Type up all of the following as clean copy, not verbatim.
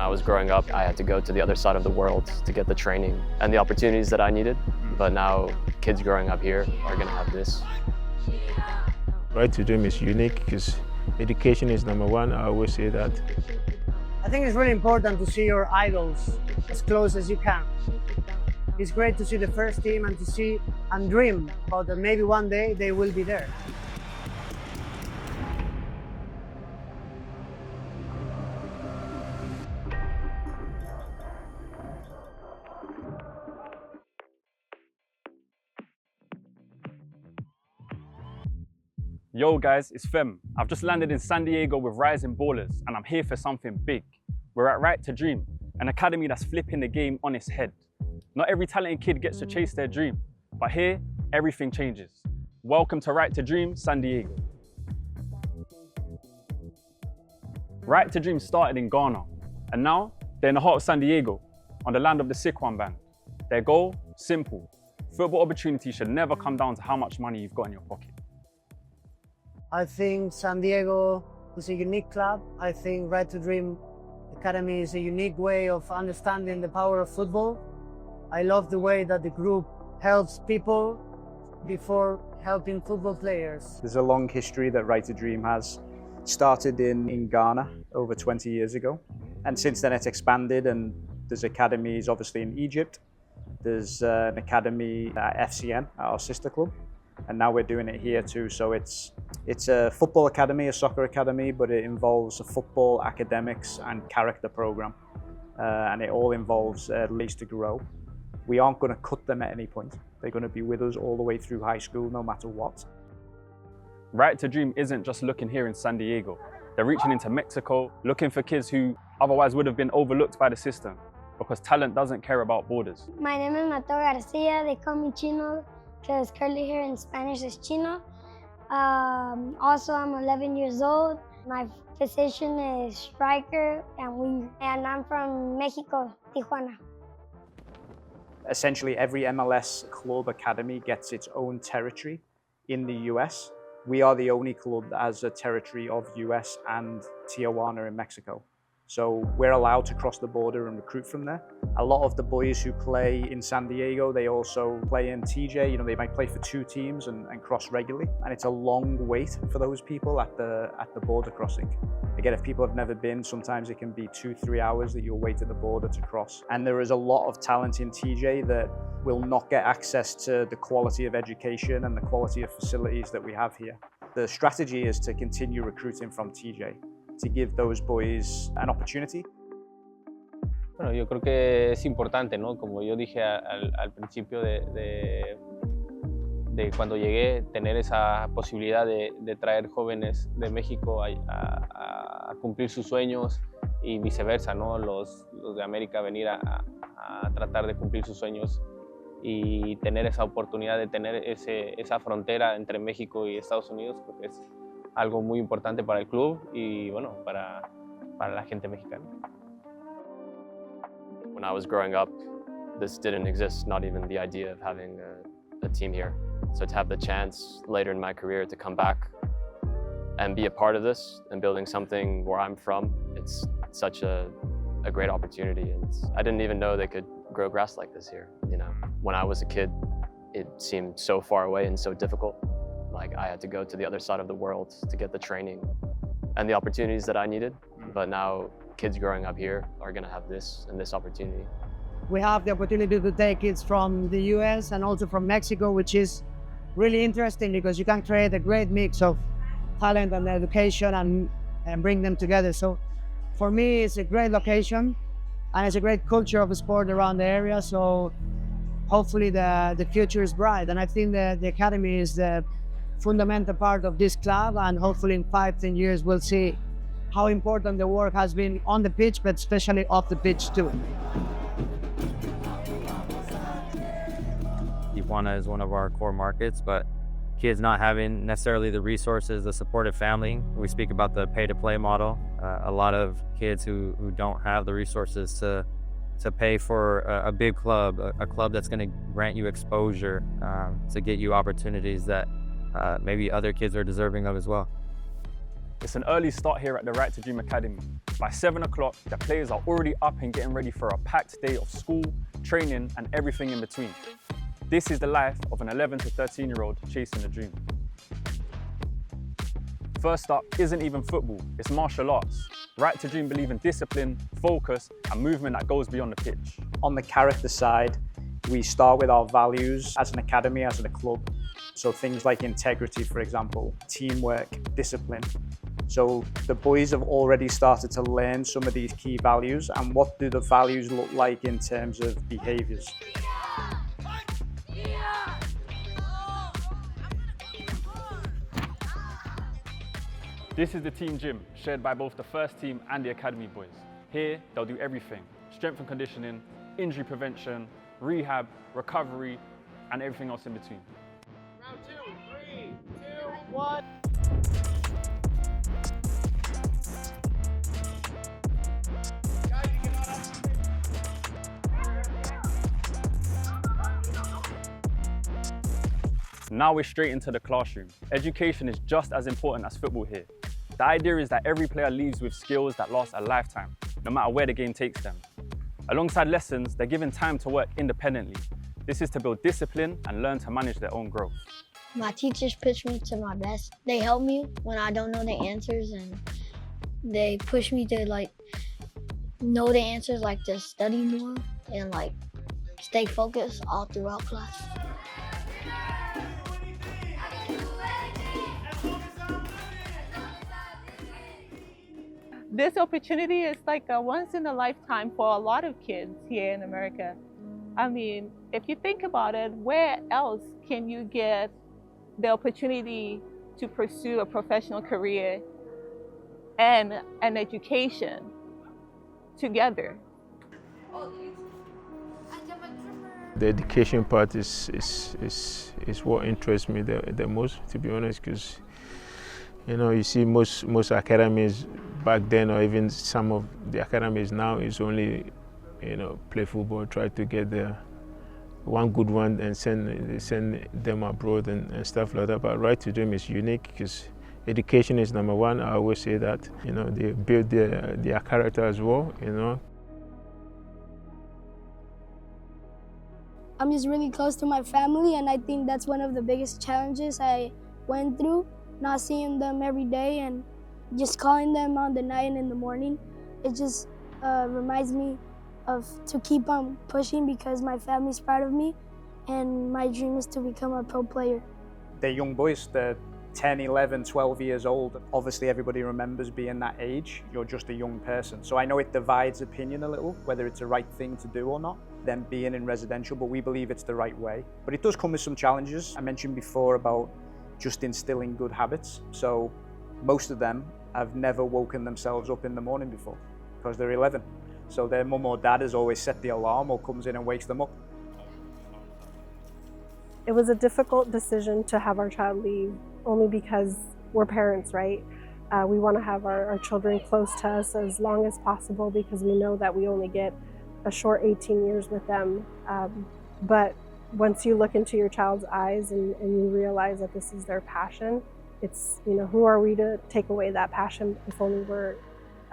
I was growing up, I had to go to the other side of the world to get the training and the opportunities that I needed. But now kids growing up here are going to have this. Right to Dream is unique because education is number one. I always say that. I think it's really important to see your idols as close as you can. It's great to see the first team and to see and dream about that maybe one day they will be there. Yo guys, it's Fem. I've just landed in San Diego with Rising Ballers and I'm here for something big. We're at Right to Dream, an academy that's flipping the game on its head. Not every talented kid gets to chase their dream, but here, everything changes. Welcome to Right to Dream, San Diego. Right to Dream started in Ghana, and now they're in the heart of San Diego, on the land of the Sycuan Band. Their goal, simple. Football opportunity should never come down to how much money you've got in your pocket. I think San Diego is a unique club. I think Right to Dream Academy is a unique way of understanding the power of football. I love the way that the group helps people before helping football players. There's a long history that Right to Dream has. Started in Ghana over 20 years ago. And since then it's expanded, and there's academies obviously in Egypt. There's an academy at Essien, our sister club. And now we're doing it here too. So it's a football academy, a soccer academy, but it involves a football, academics and character program. And it all involves ways to grow. We aren't going to cut them at any point. They're going to be with us all the way through high school, no matter what. Right to Dream isn't just looking here in San Diego. They're reaching into Mexico, looking for kids who otherwise would have been overlooked by the system, because talent doesn't care about borders. My name is Mata Garcia. They call me Chino because curly hair in Spanish is Chino. Also, I'm 11 years old. My position is striker and wing, and I'm from Mexico, Tijuana. Essentially, every MLS club academy gets its own territory in the US. We are the only club that has a territory of US and Tijuana in Mexico. So we're allowed to cross the border and recruit from there. A lot of the boys who play in San Diego, they also play in TJ. You know, they might play for two teams and cross regularly. And it's a long wait for those people at the border crossing. Again, if people have never been, sometimes it can be 2-3 hours that you'll wait at the border to cross. And there is a lot of talent in TJ that will not get access to the quality of education and the quality of facilities that we have here. The strategy is to continue recruiting from TJ, to give those boys an opportunity. Bueno, yo creo que es importante, ¿no? Como yo dije al principio de cuando llegué, tener esa posibilidad de traer jóvenes de México a cumplir sus sueños y viceversa, ¿no? Los de América venir a tratar de cumplir sus sueños y tener esa oportunidad de tener esa frontera entre México y Estados Unidos, creo que es algo muy importante para el club y bueno, para la gente mexicana. When I was growing up, this didn't exist, not even the idea of having a team here. So to have the chance later in my career to come back and be a part of this and building something where I'm from, it's such a great opportunity. And I didn't even know they could grow grass like this here. You know, when I was a kid, it seemed so far away and so difficult. Like I had to go to the other side of the world to get the training and the opportunities that I needed. But now kids growing up here are going to have this and this opportunity. We have the opportunity to take kids from the US and also from Mexico, which is really interesting because you can create a great mix of talent and education and bring them together. So for me, it's a great location and it's a great culture of sport around the area. So hopefully the future is bright. And I think that the academy is the fundamental part of this club, and hopefully in 5-10 years we'll see how important the work has been on the pitch, but especially off the pitch too. Tijuana is one of our core markets, but kids not having necessarily the resources, the supportive family. We speak about the pay-to-play model. A lot of kids who don't have the resources to pay for a big club, a club that's going to grant you exposure, to get you opportunities that maybe other kids are deserving of as well. It's an early start here at the Right to Dream Academy, By 7 o'clock, the players are already up and getting ready for a packed day of school, training, and everything in between. This is the life of an 11 to 13-year-old chasing a dream. First up isn't even football, it's martial arts. Right to Dream believe in discipline, focus, and movement that goes beyond the pitch. On the character side, we start with our values as an academy, as a club. So things like integrity, for example, teamwork, discipline. So the boys have already started to learn some of these key values, and what do the values look like in terms of behaviors. This is the team gym, shared by both the first team and the academy boys. Here, they'll do everything: strength and conditioning, injury prevention, rehab, recovery, and everything else in between. Round 2, 3, 2, 1. Now we're straight into the classroom. Education is just as important as football here. The idea is that every player leaves with skills that last a lifetime, no matter where the game takes them. Alongside lessons, they're given time to work independently. This is to build discipline and learn to manage their own growth. My teachers push me to my best. They help me when I don't know the answers, and they push me to know the answers, to study more and stay focused all throughout class. This opportunity is like a once in a lifetime for a lot of kids here in America. I mean, if you think about it, where else can you get the opportunity to pursue a professional career and an education together? The education part is what interests me the most, to be honest, because you see most academies back then, or even some of the academies now, is only play football, try to get one good one and send them abroad and stuff like that. But Right to Dream is unique because education is number one. I always say that. They build their character as well. I'm just really close to my family, and I think that's one of the biggest challenges I went through. Not seeing them every day and just calling them on the night and in the morning. It just reminds me to keep on pushing because my family's proud of me, and my dream is to become a pro player. They're young boys, they're 10, 11, 12 years old. Obviously everybody remembers being that age. You're just a young person. So I know it divides opinion a little, whether it's the right thing to do or not, them being in residential, but we believe it's the right way. But it does come with some challenges. I mentioned before about just instilling good habits. So most of them have never woken themselves up in the morning before because they're 11. So their mum or dad has always set the alarm or comes in and wakes them up. It was a difficult decision to have our child leave, only because we're parents, right? We want to have our children close to us as long as possible because we know that we only get a short 18 years with them. But once you look into your child's eyes and you realize that this is their passion, it's, who are we to take away that passion if only we're,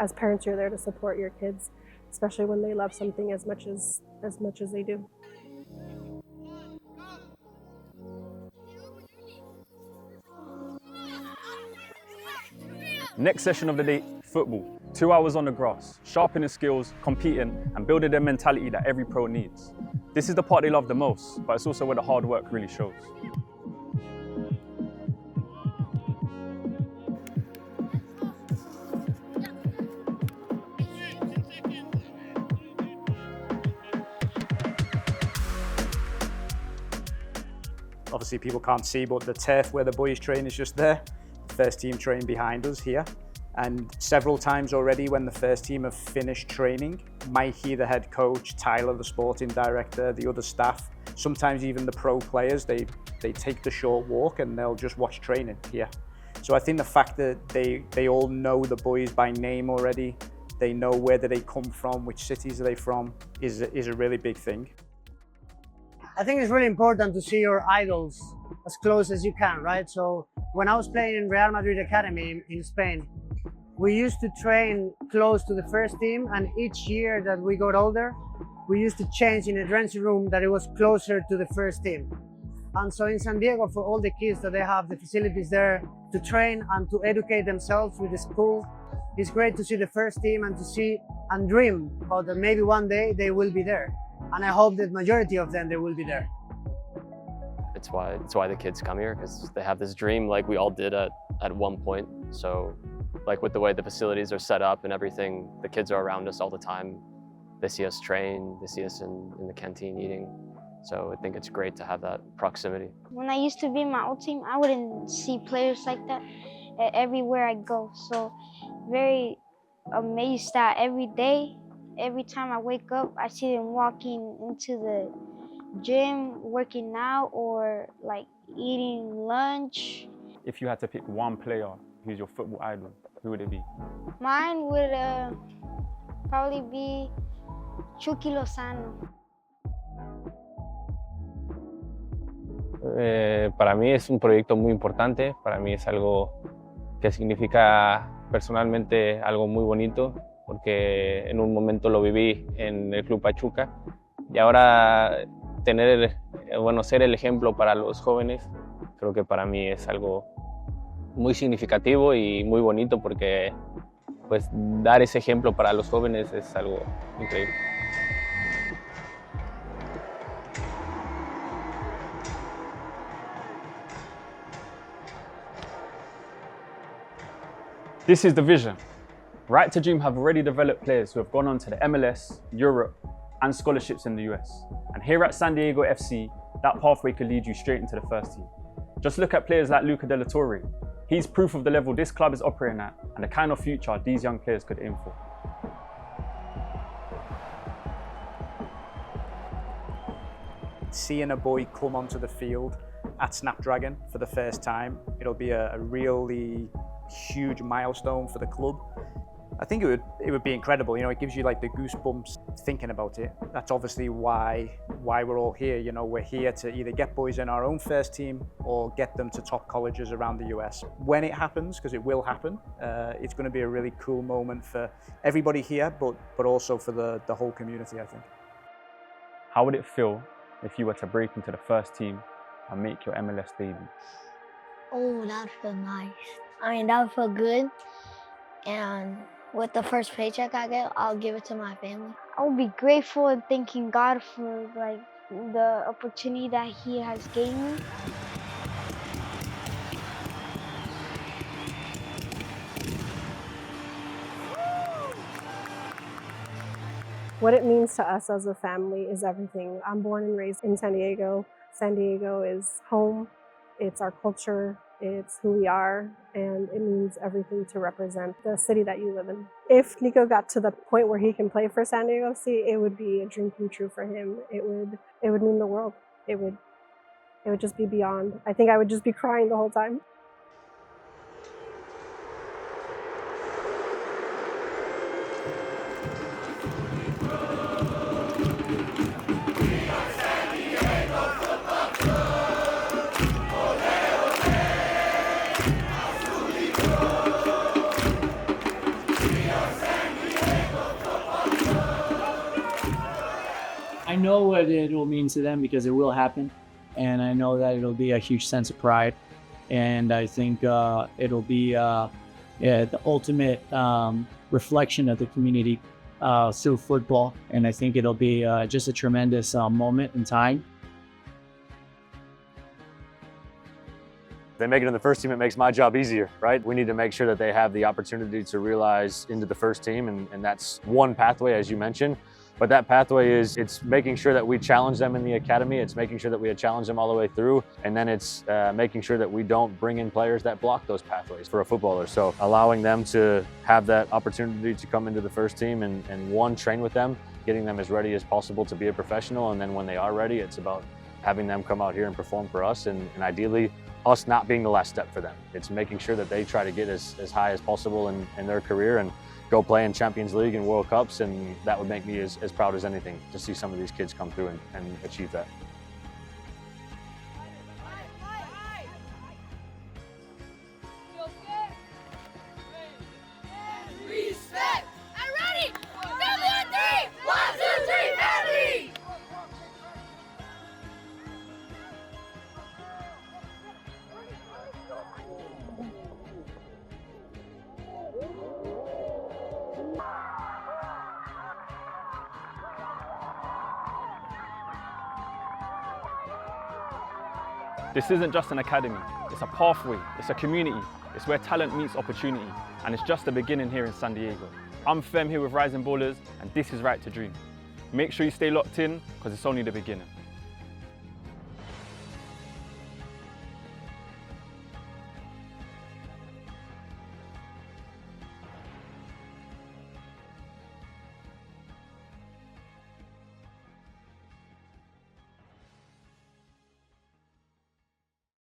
as parents, you're there to support your kids, especially when they love something as much as they do. Next session of the day, football. 2 hours on the grass, sharpening skills, competing, and building their mentality that every pro needs. This is the part they love the most, but it's also where the hard work really shows. Obviously people can't see, but the turf where the boys train is just there. First team train behind us here. And several times already when the first team have finished training, Mikey, the head coach, Tyler, the sporting director, the other staff, sometimes even the pro players, they take the short walk and they'll just watch training here. So I think the fact that they all know the boys by name already, they know where do they come from, which cities are they from, is a really big thing. I think it's really important to see your idols as close as you can, right? So when I was playing in Real Madrid Academy in Spain, we used to train close to the first team, and each year that we got older, we used to change in the dressing room that it was closer to the first team. And so in San Diego, for all the kids that they have the facilities there to train and to educate themselves with the school, it's great to see the first team and to see and dream about that maybe one day they will be there. And I hope that majority of them, they will be there. It's why the kids come here, because they have this dream like we all did at one point. So like with the way the facilities are set up and everything, the kids are around us all the time. They see us train, they see us in the canteen eating. So I think it's great to have that proximity. When I used to be in my old team, I wouldn't see players like that everywhere I go. So very amazed that every day, every time I wake up, I see them walking into the gym, working out, or like eating lunch. If you had to pick one player who's your football idol, who would it be? Mine would probably be Sycuan Lozano. Para mí es un proyecto muy importante, para mí es algo que significa personalmente algo muy bonito, porque en un momento lo viví en el Club Pachuca y ahora ser el ejemplo para los jóvenes, creo que para mí es algo muy significativo y muy bonito, porque pues dar ese ejemplo para los jóvenes es algo increíble. This is the vision. Right to Dream have already developed players who have gone on to the MLS, Europe, and scholarships in the US. And here at San Diego FC, that pathway could lead you straight into the first team. Just look at players like Luca de la Torre. He's proof of the level this club is operating at and the kind of future these young players could aim for. Seeing a boy come onto the field at Snapdragon for the first time, it'll be a really huge milestone for the club. I think it would be incredible. You know, it gives you like the goosebumps thinking about it. That's obviously why we're all here. You know, we're here to either get boys in our own first team or get them to top colleges around the US. When it happens, because it will happen, it's going to be a really cool moment for everybody here, but also for the whole community, I think. How would it feel if you were to break into the first team and make your MLS debut? Oh, that would feel nice. I mean, that would feel good. And with the first paycheck I get, I'll give it to my family. I will be grateful and thanking God for like the opportunity that He has given me. What it means to us as a family is everything. I'm born and raised in San Diego. San Diego is home. It's our culture. It's who we are, and it means everything to represent the city that you live in. If Nico got to the point where he can play for San Diego FC, it would be a dream come true for him. It would mean the world. It would just be beyond. I think I would just be crying the whole time. I know what it will mean to them because it will happen, and I know that it'll be a huge sense of pride, and I think it'll be the ultimate reflection of the community through football, and I think it'll be just a tremendous moment in time. If they make it in the first team, it makes my job easier, right? We need to make sure that they have the opportunity to realize into the first team, and that's one pathway, as you mentioned. But that pathway it's making sure that we challenge them in the academy. It's making sure that we challenge them all the way through. And then it's making sure that we don't bring in players that block those pathways for a footballer. So allowing them to have that opportunity to come into the first team and one, train with them, getting them as ready as possible to be a professional. And then when they are ready, it's about having them come out here and perform for us. And ideally, us not being the last step for them. It's making sure that they try to get as high as possible in their career and go play in Champions League and World Cups, and that would make me as proud as anything to see some of these kids come through and achieve that. This isn't just an academy, it's a pathway, it's a community, it's where talent meets opportunity, and it's just the beginning here in San Diego. I'm Fem here with Rising Ballers, and this is Right to Dream. Make sure you stay locked in, because it's only the beginning.